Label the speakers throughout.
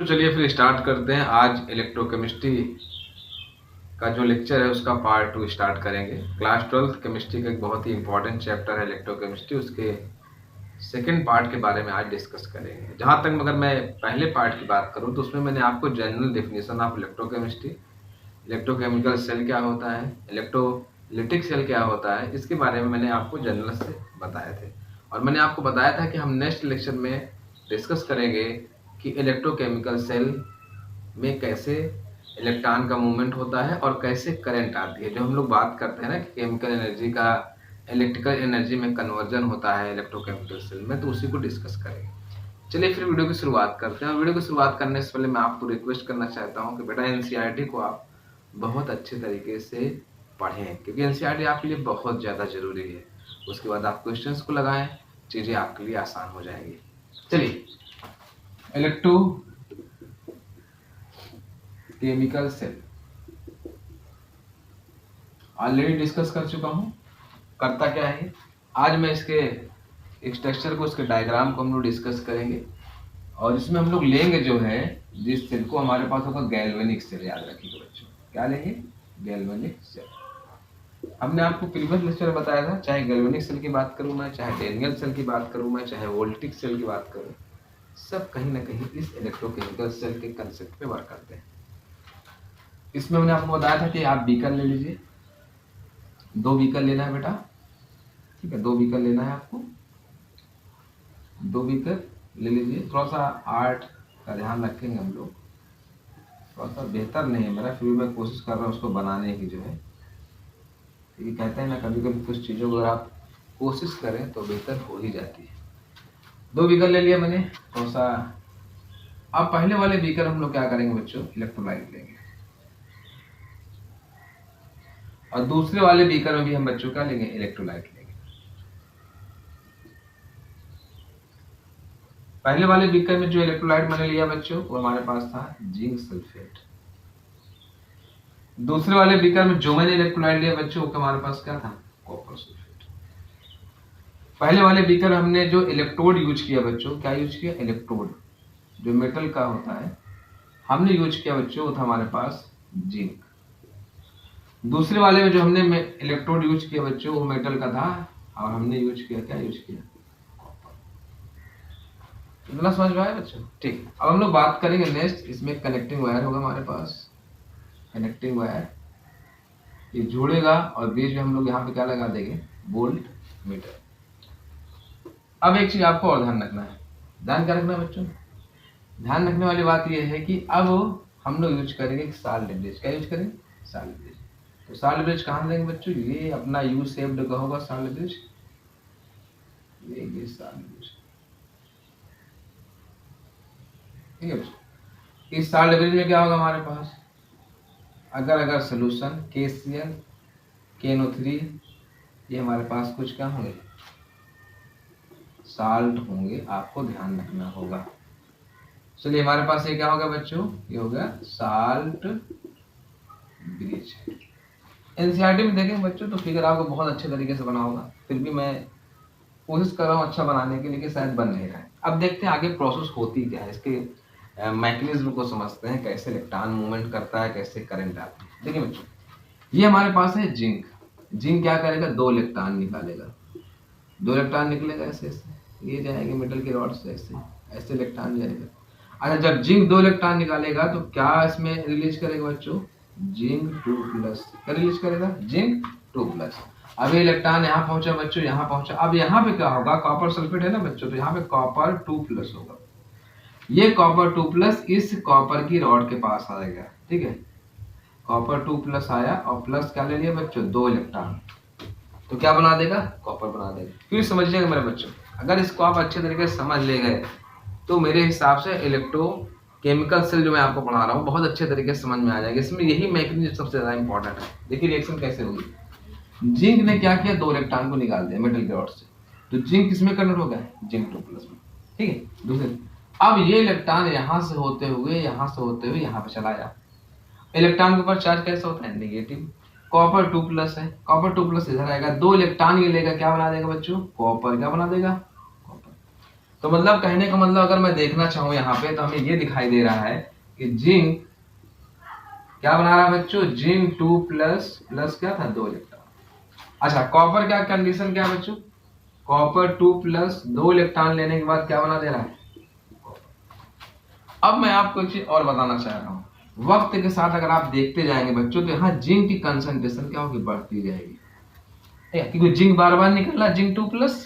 Speaker 1: तो चलिए फिर स्टार्ट करते हैं। आज इलेक्ट्रोकेमिस्ट्री का जो लेक्चर है उसका पार्ट 2 स्टार्ट करेंगे। क्लास 12th केमिस्ट्री का एक बहुत ही इंपॉर्टेंट चैप्टर है इलेक्ट्रोकेमिस्ट्री, उसके सेकेंड पार्ट के बारे में आज डिस्कस करेंगे। जहाँ तक अगर मैं पहले पार्ट की बात करूँ तो उसमें मैंने आपको general definition of electrochemistry, electrochemical cell क्या होता है, इलेक्ट्रोलिटिक सेल क्या होता है, इसके बारे में मैंने आपको जनरल से बताए थे। और मैंने आपको बताया था कि हम नेक्स्ट लेक्चर में डिस्कस करेंगे कि इलेक्ट्रोकेमिकल सेल में कैसे इलेक्ट्रॉन का मूवमेंट होता है और कैसे करंट आती है। जो हम लोग बात करते हैं ना कि केमिकल एनर्जी का इलेक्ट्रिकल एनर्जी में कन्वर्जन होता है इलेक्ट्रोकेमिकल सेल में, तो उसी को डिस्कस करेंगे। चलिए फिर वीडियो की शुरुआत करते हैं। वीडियो की शुरुआत करने से पहले मैं आपको रिक्वेस्ट करना चाहता हूँ कि बेटा एनसीईआरटी को आप बहुत अच्छे तरीके से पढ़ें, क्योंकि एनसीईआरटी आपके लिए बहुत ज़्यादा जरूरी है। उसके बाद आप क्वेश्चंस को लगाएं, चीज़ें आपके लिए आसान हो जाएंगी। चलिए, electrochemical cell already discuss कर चुका हूं। करता क्या है, आज मैं इसके स्ट्रक्चर को, इसके डायग्राम को हम लोग डिस्कस करेंगे। और इसमें हम लोग लेंगे जो है जिस सेल को, हमारे पास होगा गैल्वेनिक सेल। याद रखिएगा बच्चों, क्या लेंगे? Galvanic cell. हमने आपको प्रीवियस लेक्चर में बताया था, चाहे गैल्वेनिक सेल की बात करूं मैं, चाहे डेनियल सेल की बात करूं मैं, चाहे वोल्टिक सेल की बात करूं, सब कहीं ना कहीं इस इलेक्ट्रोकेमिकल सेल के कंसेप्ट पे वर्क करते हैं। इसमें मैंने आपको बताया था कि आप बीकर ले लीजिए, 2 बीकर लेना है बेटा, ठीक है, 2 बीकर लेना है आपको, 2 बीकर ले लीजिए। थोड़ा सा आर्ट का ध्यान रखेंगे हम लोग, थोड़ा सा बेहतर नहीं है मेरा, फिर भी मैं कोशिश कर रहा हूँ उसको बनाने की जो है, क्योंकि कहते हैं ना कभी कभी कुछ चीज़ों को अगर आप कोशिश करें तो बेहतर हो ही जाती है। 2 बीकर ले लिया मैंने, थोड़ा सा। अब पहले वाले बीकर हम लोग क्या करेंगे बच्चों, इलेक्ट्रोलाइट लेंगे। और दूसरे वाले बीकर में भी हम बच्चों क्या लेंगे, इलेक्ट्रोलाइट लेंगे। पहले वाले बीकर में जो इलेक्ट्रोलाइट मैंने लिया बच्चों, वो हमारे पास था जिंक सल्फेट। दूसरे वाले बीकर में जो मैंने इलेक्ट्रोलाइट लिया बच्चों, वो हमारे पास क्या था, कॉपर सल्फेट। पहले वाले बीकर में हमने जो इलेक्ट्रोड यूज किया बच्चों, क्या यूज किया, इलेक्ट्रोड जो मेटल का होता है हमने यूज किया बच्चों, वो था हमारे पास जिंक। दूसरे वाले में जो हमने इलेक्ट्रोड यूज किया बच्चों, वो मेटल का था, और हमने यूज किया, क्या यूज किया, इतना समझ में आया बच्चों? ठीक। अब हम लोग बात करेंगे नेक्स्ट, इसमें कनेक्टिंग वायर होगा हमारे पास, कनेक्टिंग वायर ये जुड़ेगा, और बीच में हम लोग यहाँ पे क्या लगा देंगे, वोल्ट मीटर। अब एक चीज आपको और ध्यान रखना है, ध्यान क्या रखना है बच्चों, ध्यान रखने वाली बात यह है कि अब हम लोग यूज करेंगे सॉल्ट ब्रिज। क्या यूज करेंगे, सॉल्ट ब्रिज। तो सॉल्ट ब्रिज कहाँ देंगे बच्चों, ये अपना यू शेप्ड का होगा सॉल्ट ब्रिज, ये सॉल्ट ब्रिज, ठीक है बच्चों। इस सॉल्ट ब्रिज में क्या होगा हमारे पास, अगर सोल्यूशन KCl KNO3, ये हमारे पास कुछ क्या होंगे, साल्ट होंगे, आपको ध्यान रखना होगा। चलिए हमारे पास ये क्या होगा बच्चों, ये होगा साल्ट ब्रिज। एनसीईआरटी में देखेंगे बच्चों तो फिगर आपको बहुत अच्छे तरीके से बना होगा, फिर भी मैं कोशिश कर रहा हूँ अच्छा बनाने के लिए, शायद बन नहीं रहा है। अब देखते हैं आगे प्रोसेस होती क्या है, इसके मैकेनिज्म को समझते हैं, कैसे इलेक्ट्रॉन मूवमेंट करता है, कैसे करंट आता है। देखिए बच्चों, ये हमारे पास है जिंक। जिंक क्या करेगा, 2 इलेक्ट्रॉन निकालेगा, 2 इलेक्ट्रॉन निकलेगा ऐसे ऐसे, ये जाएंगे मेटल के रॉड से, ऐसे ऐसे इलेक्ट्रॉन जाएगा। अच्छा, जब जिंक 2 इलेक्ट्रॉन निकालेगा तो क्या इसमें रिलीज करेगा बच्चों, जिंक 2+। क्या रिलीज करेगा, जिंक 2+। अब ये इलेक्ट्रॉन यहाँ पहुंचा बच्चों, यहाँ पहुंचा। अब यहाँ पे क्या होगा, कॉपर सल्फेट है ना बच्चों, तो यहाँ पे कॉपर 2+ होगा। ये कॉपर 2+ इस कॉपर की रॉड के पास आएगा, ठीक है, कॉपर 2+ आया, और प्लस क्या ले लिया बच्चों, 2 इलेक्ट्रॉन, तो क्या बना देगा, कॉपर बना देगा। क्यों, समझिएगा मेरे बच्चों, अगर इसको आप अच्छे तरीके से समझ ले गए तो मेरे हिसाब से इलेक्ट्रो केमिकल सेल जो मैं आपको पढ़ा रहा हूँ बहुत अच्छे तरीके से समझ में आ जाएगा। इसमें यही मैकेनिज्म सबसे ज्यादा इंपॉर्टेंट है। देखिए रिएक्शन कैसे होगी, जिंक ने क्या किया, 2 इलेक्ट्रॉन को निकाल दिया मेटल के रॉड से, तो जिंक किसमें कन्वर्ट हो गया, जिंक 2+ में, ठीक है। दूसरे, अब ये इलेक्ट्रॉन यहाँ से होते हुए यहाँ पे चला जाए। इलेक्ट्रॉन के ऊपर चार्ज कैसे होता है, नेगेटिव। कॉपर 2+ है, कॉपर 2+ इधर आएगा, 2 इलेक्ट्रॉन ये लेगा, क्या बना देगा बच्चों, कॉपर, क्या बना देगा, कॉपर। तो मतलब कहने का मतलब अगर मैं देखना चाहूँ यहाँ पे तो हमें ये दिखाई दे रहा है कि जिंक क्या बना रहा है बच्चों, जिंक 2 प्लस प्लस क्या था 2 इलेक्ट्रॉन। अच्छा कॉपर क्या कंडीशन क्या है बच्चों, कॉपर 2 प्लस 2 इलेक्ट्रॉन लेने के बाद क्या बना दे रहा है। अब मैं आपको एक चीज और बताना चाह रहा हूँ, वक्त के साथ अगर आप देखते जाएंगे बच्चों तो यहाँ जिंक की कंसंट्रेशन क्या होगी, बढ़ती जाएगी, क्योंकि जिंक बार बार निकल रहा है जिंक 2 प्लस,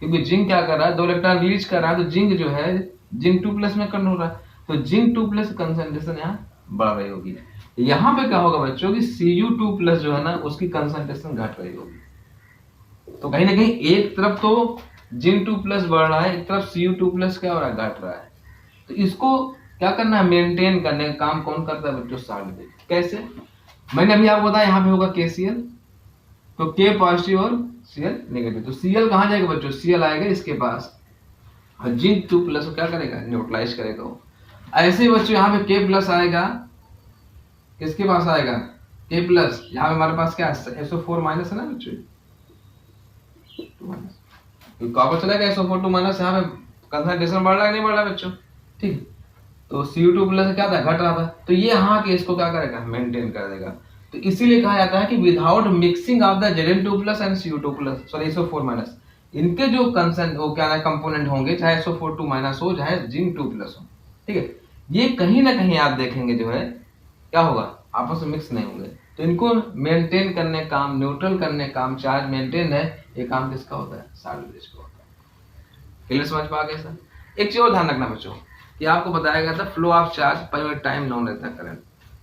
Speaker 1: क्योंकि जिंक क्या कर रहा है 2 इलेक्ट्रॉन रिलीज कर रहा है, तो जिंक जो है जिंक 2 प्लस में कन्वर्ट हो रहा है, तो जिंक 2 प्लस कंसंट्रेशन यहाँ बढ़ रही होगी। यहाँ पे क्या होगा बच्चों की Cu2 प्लस जो है ना उसकी कंसंट्रेशन घट रही होगी। तो कहीं ना कहीं एक तरफ तो जिंक 2 प्लस बढ़ रहा है, एक तरफ Cu2 प्लस क्या हो रहा है, घट रहा है। तो इसको क्या करना है, मेंटेन करने का काम कौन करता है बच्चों, सॉल्ट बेस। कैसे, मैंने अभी आपको बताया यहाँ पे होगा KCl, तो K पॉजिटिव और Cl नेगेटिव, तो Cl कहाँ जाएगा बच्चों, Cl आएगा इसके पास, और जिंक 2 प्लस को क्या करेगा, न्यूट्रलाइज करेगा वो। ऐसे ही बच्चों यहाँ पे K प्लस आएगा, किसके पास आएगा, K प्लस, यहाँ पे हमारे पास क्या है SO4 माइनस है ना बच्चों, कॉपर चला गया SO4 2 माइनस, यहाँ पे कंसंट्रेशन बढ़ रहा है नहीं बढ़ रहा है बच्चों, ठीक। तो Cu2 प्लस क्या था, घट रहा था, तो ये यहाँ के इसको क्या करेगा, मेंटेन कर देगा। तो इसीलिए कहा जाता है कि without mixing of the Zn2 plus and Cu2 plus sorry SO4 minus, इनके जो कंसेंट वो क्या कंपोनेंट होंगे, चाहे SO4 2 माइनस हो चाहे जिंक 2 प्लस हो, ठीक है, ये कहीं ना कहीं आप देखेंगे जो है क्या होगा, आपस में मिक्स नहीं होंगे। तो इनको मेंटेन करने काम, न्यूट्रल करने काम, चार्ज मेंटेन है, ये काम किसका होता है, सॉल्ट बेस का होता है। क्लियर समझ पा गए सर। एक चीज और ध्यान रखना बच्चों कि आपको बताया गया था फ्लो ऑफ चार्ज पर टाइम नॉन रहता है करंट।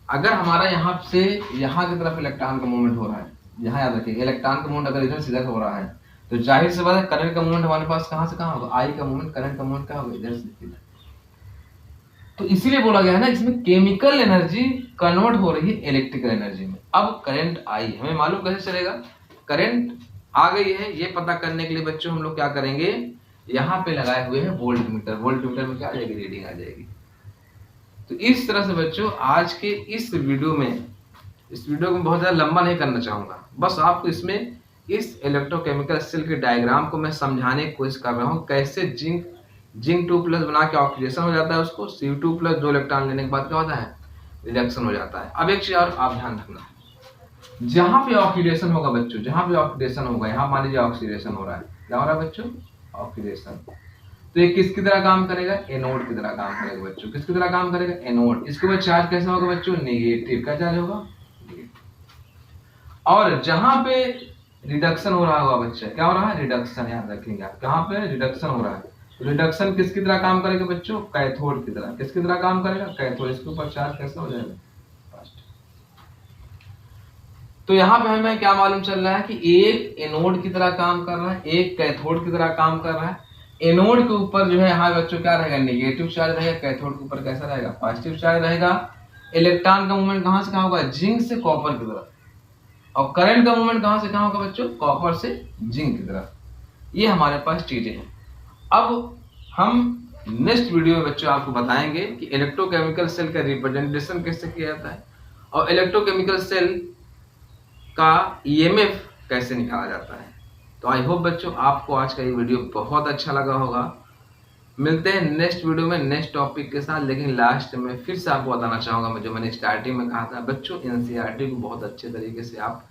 Speaker 1: अगर हमारा यहाँ से यहाँ की तरफ इलेक्ट्रॉन का मूवमेंट हो रहा है, यहाँ याद रखिए इलेक्ट्रॉन का मूवमेंट अगर इधर से इधर हो रहा है तो जाहिर सी बात है करंट का मूवमेंट हमारे पास कहाँ से कहाँ होगा, आई का मूवमेंट, करंट का मूवमेंट कहाँ होगा, इधर से इधर। तो इसीलिए बोला गया है ना इसमें केमिकल एनर्जी कन्वर्ट हो रही है इलेक्ट्रिकल एनर्जी में। अब करंट आई हमें मालूम कैसे चलेगा, करंट आ गई है, ये पता करने के लिए बच्चों हम लोग क्या करेंगे, यहाँ पे लगाए हुए हैं वोल्ट मीटर, वोल्ट मीटर में क्या आ जाएगी, रीडिंग आ जाएगी। तो इस तरह से बच्चों आज के इस वीडियो में बहुत ज्यादा लंबा नहीं करना चाहूंगा, बस आपको इसमें इस इलेक्ट्रोकेमिकल सेल के डायग्राम को मैं समझाने की कोशिश कर रहा हूँ, कैसे जिंक 2 प्लस बना के ऑक्सीडेशन हो जाता है, उसको Cu2 प्लस 2 इलेक्ट्रॉन लेने के बाद क्या होता है, रिडक्शन हो जाता है। अब एक चीज और आप ध्यान रखना, जहां पे ऑक्सीडेशन होगा बच्चों, जहां पे ऑक्सीडेशन होगा, यहाँ मान लीजिए ऑक्सीडेशन हो रहा है, क्या हो रहा है बच्चों, ऑक्सीडेशन, तो ये किसकी तरह काम करेगा, एनोड की तरह काम करेगा बच्चों, किसकी तरह काम करेगा, एनोड। इसके बाद चार्ज कैसा होगा बच्चों, नेगेटिव का चार्ज होगा। और जहां पे रिडक्शन हो रहा होगा बच्चे, क्या हो रहा है, रिडक्शन, याद रखेंगे आप, कहां पे रिडक्शन हो रहा है, रिडक्शन किसकी तरह काम करेगा बच्चों, कैथोड की तरह, किसकी तरह काम करेगा, कैथोड। इसके ऊपर चार्ज कैसा हो जाएगा, तो यहाँ पे हमें क्या मालूम चल रहा है कि एक एनोड की तरह काम कर रहा है, एक कैथोड की तरह काम कर रहा है। एनोड के ऊपर जो है यहाँ बच्चों क्या रहेगा, नेगेटिव चार्ज रहेगा, कैथोड के ऊपर कैसा रहेगा, पॉजिटिव चार्ज रहेगा। इलेक्ट्रॉन का मूवमेंट कहाँ से कहाँ होगा, जिंक से कॉपर की तरफ, और करंट का मूवमेंट कहाँ से कहाँ होगा बच्चों, कॉपर से जिंक की तरफ। ये हमारे पास चीजें हैं। अब हम नेक्स्ट वीडियो में बच्चों आपको बताएंगे कि इलेक्ट्रोकेमिकल सेल का रिप्रेजेंटेशन कैसे किया जाता है और इलेक्ट्रोकेमिकल सेल का ईएमएफ कैसे निकाला जाता है। तो आई होप बच्चों आपको आज का ये वीडियो बहुत अच्छा लगा होगा। मिलते हैं नेक्स्ट वीडियो में नेक्स्ट टॉपिक के साथ, लेकिन लास्ट में फिर से आपको बताना चाहूंगा जो मैंने स्टार्टिंग में कहा था बच्चों, एनसीईआरटी को बहुत अच्छे तरीके से आप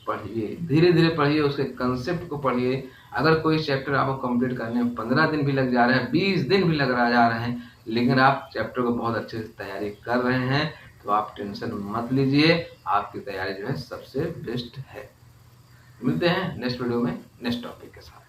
Speaker 1: पढ़िए, धीरे धीरे पढ़िए, उसके कंसेप्ट को पढ़िए। अगर कोई चैप्टर आपको कंप्लीट करने में 15 दिन भी लग जा रहे हैं, 20 दिन भी जा रहे हैं, लेकिन आप चैप्टर को बहुत अच्छे से तैयारी कर रहे हैं, तो आप टेंशन मत लीजिए, आपकी तैयारी जो है सबसे बेस्ट है। मिलते हैं नेक्स्ट वीडियो में नेक्स्ट टॉपिक के साथ।